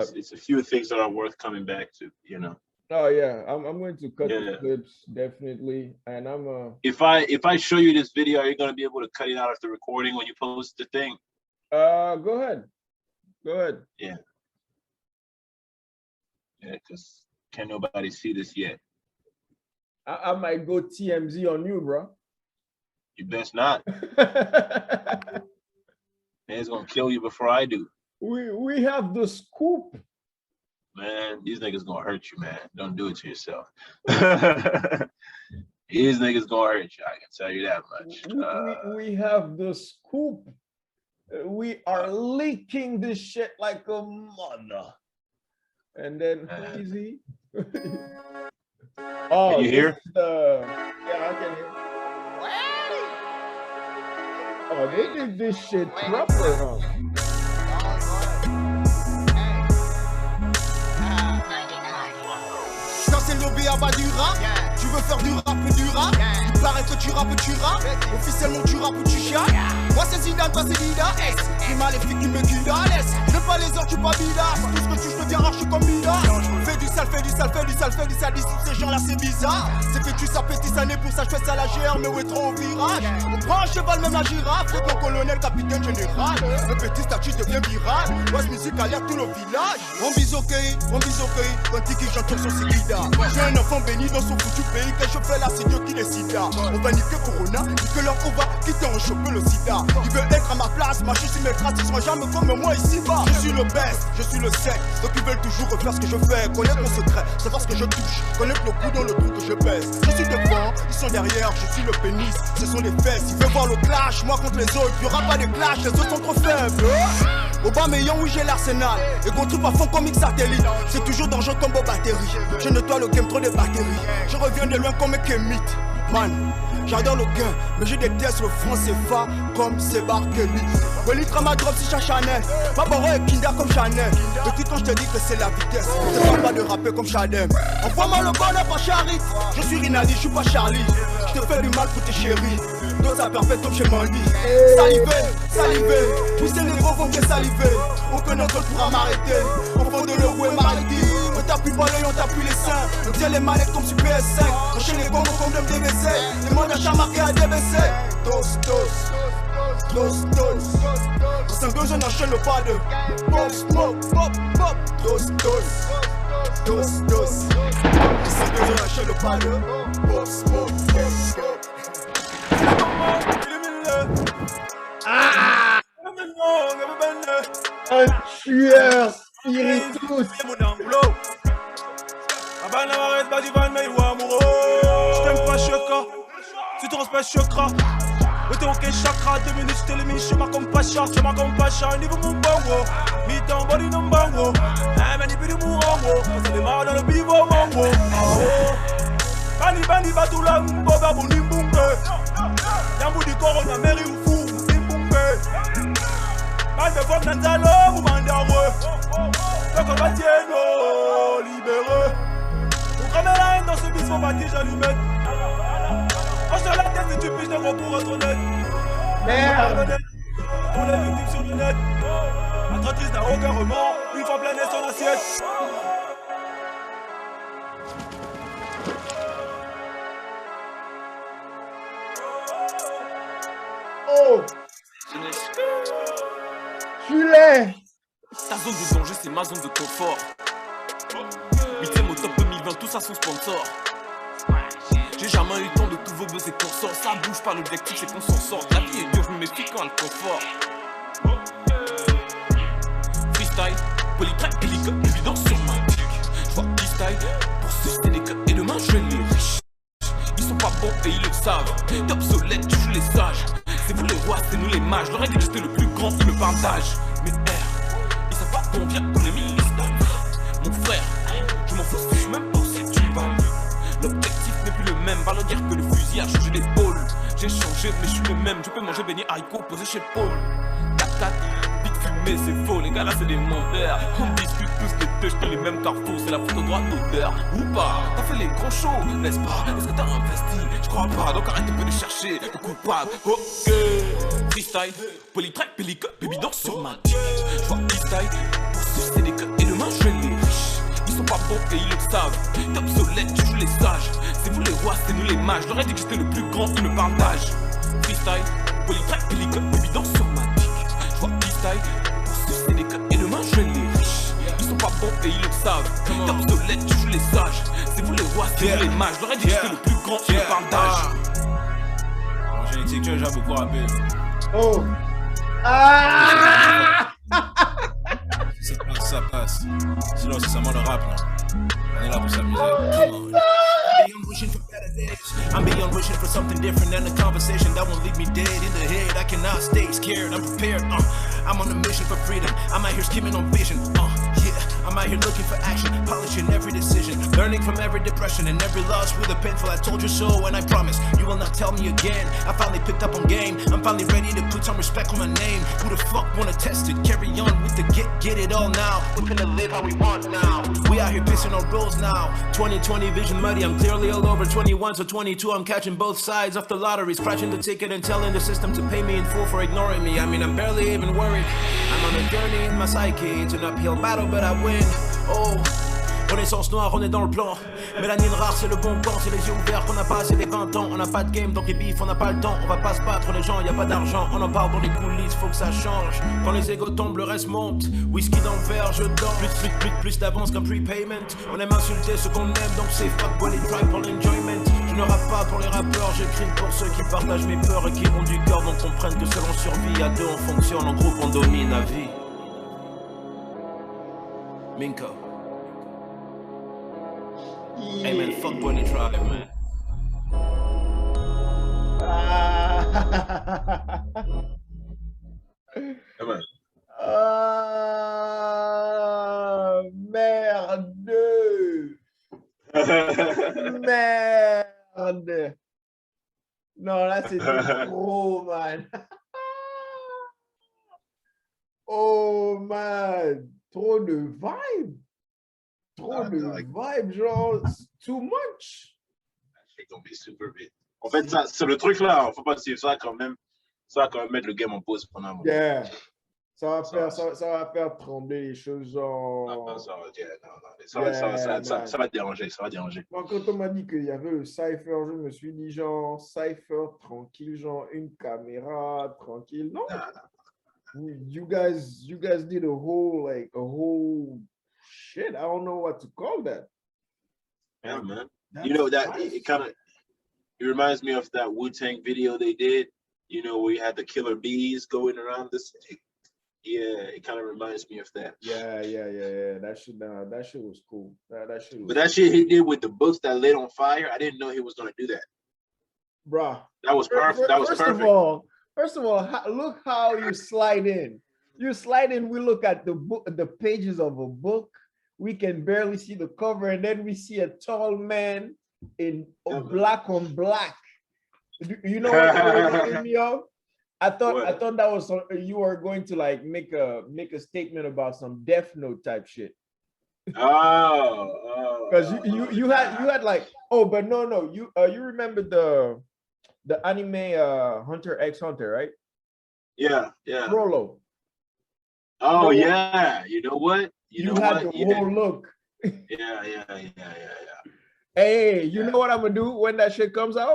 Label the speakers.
Speaker 1: It's a few things that are worth coming back to, you know.
Speaker 2: Oh yeah, I'm going to cut the clips definitely, and
Speaker 1: If I show you this video, are you gonna be able to cut it out of the recording when you post the thing?
Speaker 2: Go ahead.
Speaker 1: Yeah. Yeah, because can nobody see this yet?
Speaker 2: I might go TMZ on you, bro.
Speaker 1: You best not. Man's gonna kill you before I do.
Speaker 2: We have the scoop.
Speaker 1: Man, these niggas gonna hurt you, man. Don't do it to yourself. These niggas gonna hurt you, I can tell you that much.
Speaker 2: We have the scoop. We are leaking this shit like a mother. And then who is he? Oh,
Speaker 1: can you hear?
Speaker 2: Yeah, I can hear. Oh, they did this shit proper, huh?
Speaker 3: Quand c'est lobby à bas du rap, tu veux faire du rap et du rap. Il paraît que tu rappes, officiellement tu rappes ou tu chiales. Moi c'est Zidane, toi c'est Dida. Plus maléfique qui me guida. J'aime pas les heures, tu pas bida. Tout ce que tu je deviens archi comme Bida. Fais du sale, d'ici ces gens là c'est bizarre. C'est fait tu s'appétit, ça n'est pour ça, je fais ça la GR, mais où est trop au virage. On prend un cheval, même la girafe. Fait mon colonel, capitaine général. Le petit statut devient viral. Voix musique alerte tout le village. On bise au pays, quand Tiki j'entends son Sikida. J'ai un enfant béni dans son foutu pays. Que je fais là, c'est Dieu qui décida. On va niquer Corona, niquer leur on va quitter en choper le sida. Ils veulent être à ma place, marcher sur mes traces, ils seront jamais comme moi ici-bas. Je suis le best, je suis le sec. Donc ils veulent toujours refaire ce que je fais. Connaître mon secret, savoir ce que je touche. Connaître le coup dans le trou que je baisse. Je suis devant, ils sont derrière, je suis le pénis. Ce sont les fesses, ils veulent voir le clash. Moi contre les autres, y'aura pas de clash, les autres sont trop faibles. Aubameyang, oui j'ai l'arsenal. Et contre pas fond comme X satellite. C'est toujours dangereux comme vos batteries. Je nettoie le game, trop de batteries. Je reviens de loin comme Kemit. Man, j'adore le gain, mais je déteste le franc CFA comme Sébar Kelly. Le litre à ma drop si Chanel. Ma barre est Kinder comme Chanel. Depuis quand je te dis que c'est la vitesse, c'est pas de rapper comme Shadem. Envoie-moi le bonheur par Charit. Je suis Rinaldi, je suis pas Charlie. Je te fais du mal pour tes chéris. Dose à perpète comme chez Mandy. Salivé, pousser les gros vont que saliver. Aucun autre pourra m'arrêter. Enfant de l'euro et maritime. On t'appuie pas l'œil, on t'appuie les seins. On tient les manettes comme sur PS5. Enchaîne les combos comme de DVC. Les mots d'achat marqués à DVC. Dos. Dans 5 ans, j'en enchaîne le pas de pop. Dos. Dans 5 ans, j'en enchaîne le pas de pop.
Speaker 2: Un tueur spiritus.
Speaker 4: Je t'aime pas choca, si tu respectes choquera. Mais t'es ok chakra, 2 minutes je t'élimine, je marque comme Pacha. Niveau mon bango, mi-temps body non bango. Mani pidi mourango, ça démarre dans le bivo mango. Bani batula, mboga bunimbunge. Yambu di corona, meri ou fou, nimbunge. Man de femme nanzalo, ou mandaro. Toko batieno, libéré. Pour cramer la haine dans ce bis, faut bâtir, j'allumette. Hoche sur la tête si tu piches de gros pour être honnête.
Speaker 2: Merde.
Speaker 4: Pour les victimes sur le net. La trottrice n'a aucun remords, une fois pleine son assiette.
Speaker 2: Oh, tu l'es.
Speaker 5: Ta zone de danger, c'est ma zone de confort. 8ème au top 2020, tout ça son sponsor. J'ai jamais eu le temps de tous vos buzz et consorts. Ça bouge pas, l'objectif c'est qu'on s'en sorte. La vie est dure, je me méfie quand elle confort. Freestyle, polytrack, hélico, évidence sur ma dick. J'vois freestyle, pour susciter les codes et demain je les riches. Ils sont pas bons et ils le savent. T'es obsolète, tu joues les sages. C'est vous les rois, c'est nous les mages. Leur idée c'était le plus grand, c'est le partage. Mais ils savent pas combien on est mis. Mon frère, je m'en fous si je suis même pas aussi tu parles. L'objectif n'est plus le même, va le dire que le fusil a changé d'épaule. J'ai changé mais je suis le même, je peux manger béni haricot posé chez Paul. 4-4, vite fumé c'est faux, les gars là c'est des menteurs. On discute tous les deux, j'étais les mêmes carrefours, c'est la photo droite d'auteur. Ou pas, t'as fait les grands shows, n'est-ce pas? Est-ce que t'as investi? Je crois pas, donc arrête un peu de chercher le coupable. Ok, freestyle, polytrack, pellicule, baby danse sur ma dick. J'vois freestyle, pour susciter des codes et demain je bons et ils le savent. T'es obsolète, tu joues les sages. C'est vous les rois, c'est nous les mages. J'aurais dit que j'étais le plus grand, ils me parlent d'âge. Freestyle, polytrack, pélicote, évidence sur ma dick. J'vois freestyle, pour sucer des codes et demain je les riche. Ils sont pas bons et ils le savent. T'es obsolète, tu joues les sages. C'est vous les rois, c'est nous les mages. J'aurais dit que j'étais le plus grand, ils me parlent d'âge.
Speaker 4: En génétique, tu as déjà beaucoup rappé.
Speaker 2: Oh. Ah!
Speaker 4: Ça passe. Sinon, c'est seulement le rap, là. On est là pour s'amuser. I'm beyond wishing for something different than a conversation that won't leave me dead in the head. I cannot stay scared, I'm prepared. I'm on a mission for freedom. I'm out here skimming on vision. Yeah, I'm out here looking for action, polishing every decision, learning from every depression and every loss with a painful. I told you so, and I promise you will not tell me again. I finally picked up on game. I'm finally ready to put some respect on my name. Who the fuck wanna test it? Carry on with the get it all now. We're gonna live how we want now. We out here pissing on rules now. 2020 vision muddy. I'm clearly all over 21 to 22. I'm catching both sides of the lottery, scratching the ticket and telling the system to pay me in full for ignoring me. I mean, I'm barely even worried. I'm on a journey in my psyche. It's an uphill battle, but I win. Oh, Renaissance noire, on est dans le plan. Mélanine rare, c'est le bon temps. C'est les yeux ouverts qu'on a passé les 20 ans. On n'a pas de game, donc les bifs, on n'a pas le temps. On va pas se battre, les gens, y a pas d'argent. On en parle dans les coulisses, faut que ça change. Quand les égos tombent, le reste monte. Whisky dans le verre, je danse. Plus d'avance qu'un prepayment. On aime insulter ceux qu'on aime, donc c'est fuck boy, les drive pour l'enjoyment. Je ne rappe pas pour les rappeurs, j'écris pour ceux qui partagent mes peurs et qui ont du cœur, donc comprennent que seul on survit. À deux, on fonctionne, en groupe, on domine la vie. Minko. Hey man, fuck Bonnie Tribe, man.
Speaker 1: Come on.
Speaker 2: Ah, merde. Merde. Non, là, c'est trop, man. Oh, man. Trop de vibe. Trop de vibe, genre, too much.
Speaker 1: C'est gonna be super vite. En fait, ça, c'est le truc là. Faut pas suivre ça quand même. Ça va quand même mettre le game en pause pendant un moment.
Speaker 2: Yeah. Ça va faire trembler les choses, genre.
Speaker 1: Ça va déranger, ça va déranger.
Speaker 2: Moi, quand on m'a dit qu'il y avait le cypher, je me suis dit, genre, cypher tranquille, genre, une caméra tranquille. Non. You guys did a whole shit. I don't know what to call that.
Speaker 1: Yeah, man. You know that it reminds me of that Wu-Tang video they did. You know, where you had the killer bees going around the city. Yeah, it kind of reminds me of that.
Speaker 2: Yeah. That shit was cool. That shit.
Speaker 1: But that shit he did with the books that lit on fire, I didn't know he was gonna do that.
Speaker 2: Bruh.
Speaker 1: That was perfect. That was perfect.
Speaker 2: First of all, look how you slide in. You slide in. We look at the book, the pages of a book. We can barely see the cover, and then we see a tall man in black on black. You know what that reminded me of? I thought that was you were going to like make a statement about some Death Note type shit. Because you had like but no you remember the anime Hunter x Hunter, right?
Speaker 1: Yeah.
Speaker 2: Frollo.
Speaker 1: Oh yeah. You know what?
Speaker 2: You had the whole look.
Speaker 1: Yeah.
Speaker 2: Hey, you know what I'm gonna do when that shit comes out?